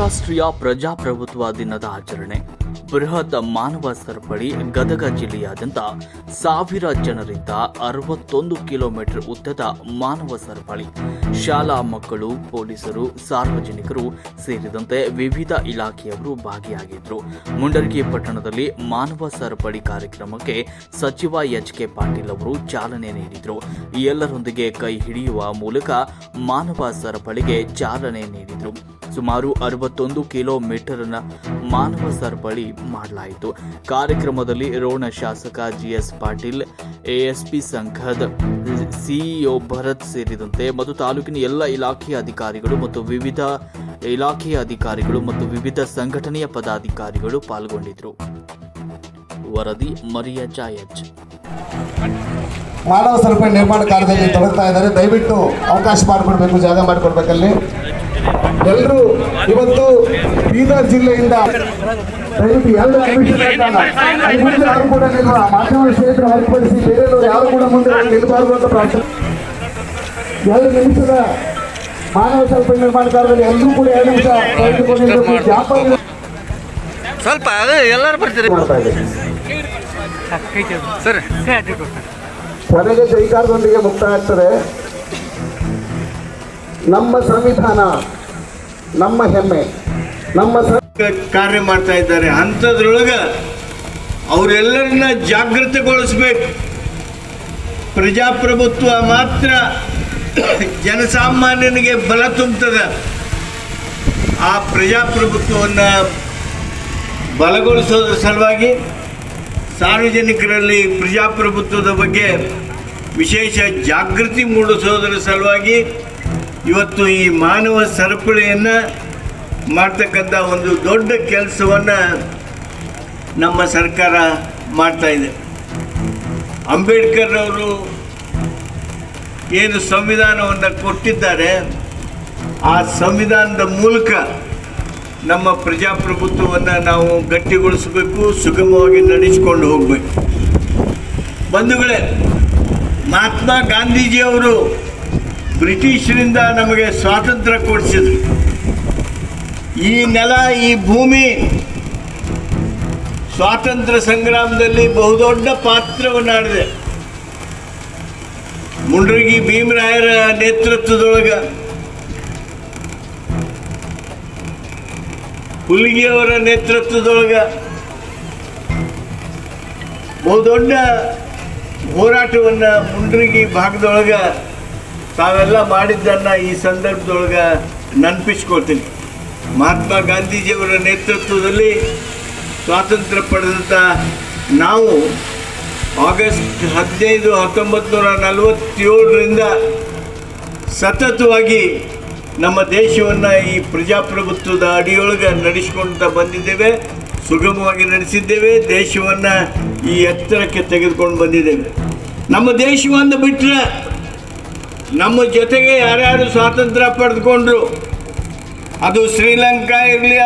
ಅಂತಾರಾಷ್ಟ್ರೀಯ ಪ್ರಜಾಪ್ರಭುತ್ವ ದಿನದ ಆಚರಣೆ. ಬೃಹತ್ ಮಾನವ ಸರಪಳಿ ಗದಗ ಜಿಲ್ಲೆಯಾದ್ಯಂತ 1000 ಜನರಿಂದ 61 ಕಿಲೋಮೀಟರ್ ಉದ್ದದ ಮಾನವ ಸರಪಳಿ. ಶಾಲಾ ಮಕ್ಕಳು, ಪೊಲೀಸರು, ಸಾರ್ವಜನಿಕರು ಸೇರಿದಂತೆ ವಿವಿಧ ಇಲಾಖೆಯವರು ಭಾಗಿಯಾಗಿದ್ದರು. ಮುಂಡರಗಿ ಪಟ್ಟಣದಲ್ಲಿ ಮಾನವ ಸರಪಳಿ ಕಾರ್ಯಕ್ರಮಕ್ಕೆ ಸಚಿವ ಎಚ್.ಕೆ. ಪಾಟೀಲ್ ಅವರು ಚಾಲನೆ ನೀಡಿದರು. ಎಲ್ಲರೊಂದಿಗೆ ಕೈ ಹಿಡಿಯುವ ಮೂಲಕ ಮಾನವ ಸರಪಳಿಗೆ ಚಾಲನೆ ನೀಡಿದರು. ಸುಮಾರು 61 ಕಿಲೋಮೀಟರ್ ಮಾನವ ಸರಪಳಿ ಮಾಡಲಾಯಿತು. ಕಾರ್ಯಕ್ರಮದಲ್ಲಿ ರೋಣ ಶಾಸಕ ಜಿಎಸ್ ಪಾಟೀಲ್, ಎಎಸ್ಪಿ ಸಂಘದ ಸಿಇಒ ಭರತ್ ಸೇರಿದಂತೆ ಮತ್ತು ತಾಲೂಕಿನ ಎಲ್ಲ ಇಲಾಖೆಯ ಅಧಿಕಾರಿಗಳು ಮತ್ತು ವಿವಿಧ ಸಂಘಟನೆಯ ಪದಾಧಿಕಾರಿಗಳು ಪಾಲ್ಗೊಂಡಿದ್ದರು. ವರದಿ ಮರಿಯಾ ಜಾಯಜ್. ಮಾನವ ಸರಪಳಿ ನಿರ್ಮಾಣ ಕಾರ್ಯದಲ್ಲಿ ತೊಡಗ್ತಾ ಇದ್ದಾರೆ. ದಯವಿಟ್ಟು ಅವಕಾಶ ಮಾಡಿಕೊಡ್ಬೇಕು, ಜಾಗ ಮಾಡಿಕೊಡ್ಬೇಕಲ್ಲಿ. ಎಲ್ಲರೂ ಇವತ್ತು ಬೀದರ್ ಜಿಲ್ಲೆಯಿಂದ ದಯವಿಟ್ಟು ಎರಡು ನಿಮಿಷ ಯಾರು ಕೂಡ ಮಾಧ್ಯಮ ಕ್ಷೇತ್ರ ಹೊರತುಪಡಿಸಿ ಬೇರೆಯವರು ಯಾರು ಕೂಡ ಮುಂದೆ ನಿಲ್ಲಬಾರದು ಅಂತ ಪ್ರಾರ್ಥನೆ. 2 ನಿಮಿಷದ ಮಾನವ ಸರಪಳಿ ನಿರ್ಮಾಣ ಕಾರ್ಯದಲ್ಲಿ ಎಲ್ಲರೂ ಕೂಡ 2 ನಿಮಿಷ ತೆಗೆದುಕೊಂಡಿದ್ದು ಸ್ವಲ್ಪ ಎಲ್ಲರೂ ಬರ್ತೀರಿ ಮಾಡ್ತಾ ಇದ್ದೀವಿ. ಸರ್, ಕೊನೆಗೆ ಜೈಕಾರದೊಂದಿಗೆ ಮುಕ್ತಾಯ ಆಗ್ತದೆ. ನಮ್ಮ ಸಂವಿಧಾನ, ನಮ್ಮ ಹೆಮ್ಮೆ, ನಮ್ಮ ಕಾರ್ಯ ಮಾಡ್ತಾ ಇದ್ದಾರೆ. ಅಂಥದ್ರೊಳಗೆ ಅವರೆಲ್ಲರನ್ನ ಜಾಗೃತಿಗೊಳಿಸ್ಬೇಕು. ಪ್ರಜಾಪ್ರಭುತ್ವ ಮಾತ್ರ ಜನಸಾಮಾನ್ಯನಿಗೆ ಬಲ ತುಂಬುತ್ತದೆ. ಆ ಪ್ರಜಾಪ್ರಭುತ್ವವನ್ನು ಬಲಗೊಳಿಸೋದ್ರ ಸಲುವಾಗಿ ಸಾರ್ವಜನಿಕರಲ್ಲಿ ಪ್ರಜಾಪ್ರಭುತ್ವದ ಬಗ್ಗೆ ವಿಶೇಷ ಜಾಗೃತಿ ಮೂಡಿಸೋದರ ಸಲುವಾಗಿ ಇವತ್ತು ಈ ಮಾನವ ಸರಪಳಿಯನ್ನು ಮಾಡ್ತಕ್ಕಂಥ ಒಂದು ದೊಡ್ಡ ಕೆಲಸವನ್ನು ನಮ್ಮ ಸರ್ಕಾರ ಮಾಡ್ತಾ ಇದೆ. ಅಂಬೇಡ್ಕರ್ ಅವರು ಏನು ಸಂವಿಧಾನವನ್ನು ಕೊಟ್ಟಿದ್ದಾರೆ, ಆ ಸಂವಿಧಾನದ ಮೂಲಕ ನಮ್ಮ ಪ್ರಜಾಪ್ರಭುತ್ವವನ್ನು ನಾವು ಗಟ್ಟಿಗೊಳಿಸಬೇಕು, ಸುಗಮವಾಗಿ ನಡೆಸಿಕೊಂಡು ಹೋಗಬೇಕು. ಬಂಧುಗಳೇ, ಮಹಾತ್ಮ ಗಾಂಧೀಜಿಯವರು ಬ್ರಿಟಿಷರಿಂದ ನಮಗೆ ಸ್ವಾತಂತ್ರ್ಯ ಕೊಡಿಸಿದ್ರು. ಈ ನೆಲ, ಈ ಭೂಮಿ ಸ್ವಾತಂತ್ರ್ಯ ಸಂಗ್ರಾಮದಲ್ಲಿ ಬಹುದೊಡ್ಡ ಪಾತ್ರವನ್ನು ಆಡಿದೆ. ಮುಂಡ್ರಗಿ ಭೀಮರಾಯರ ನೇತೃತ್ವದೊಳಗೆ, ಹುಲಿಗೆಯವರ ನೇತೃತ್ವದೊಳಗೆ ಬಹುದೊಡ್ಡ ಹೋರಾಟವನ್ನು ಮುಂಡ್ರಗಿ ಭಾಗದೊಳಗೆ ತಾವೆಲ್ಲ ಮಾಡಿದ್ದನ್ನು ಈ ಸಂದರ್ಭದೊಳಗೆ ನೆನಪಿಸ್ಕೊಳ್ತೀನಿ. ಮಹಾತ್ಮ ಗಾಂಧೀಜಿಯವರ ನೇತೃತ್ವದಲ್ಲಿ ಸ್ವಾತಂತ್ರ್ಯ ಪಡೆದಂಥ ನಾವು ಆಗಸ್ಟ್ 15, 1947ರಿಂದ ಸತತವಾಗಿ ನಮ್ಮ ದೇಶವನ್ನು ಈ ಪ್ರಜಾಪ್ರಭುತ್ವದ ಅಡಿಯೊಳಗೆ ನಡೆಸಿಕೊಳ್ತಾ ಬಂದಿದ್ದೇವೆ, ಸುಗಮವಾಗಿ ನಡೆಸಿದ್ದೇವೆ. ದೇಶವನ್ನು ಈ ಎತ್ತರಕ್ಕೆ ತೆಗೆದುಕೊಂಡು ಬಂದಿದ್ದೇವೆ. ನಮ್ಮ ದೇಶವನ್ನು ಬಿಟ್ಟರೆ ನಮ್ಮ ಜೊತೆಗೆ ಯಾರ್ಯಾರು ಸ್ವಾತಂತ್ರ್ಯ ಪಡೆದುಕೊಂಡ್ರು, ಅದು ಶ್ರೀಲಂಕಾ ಇರಲಿ,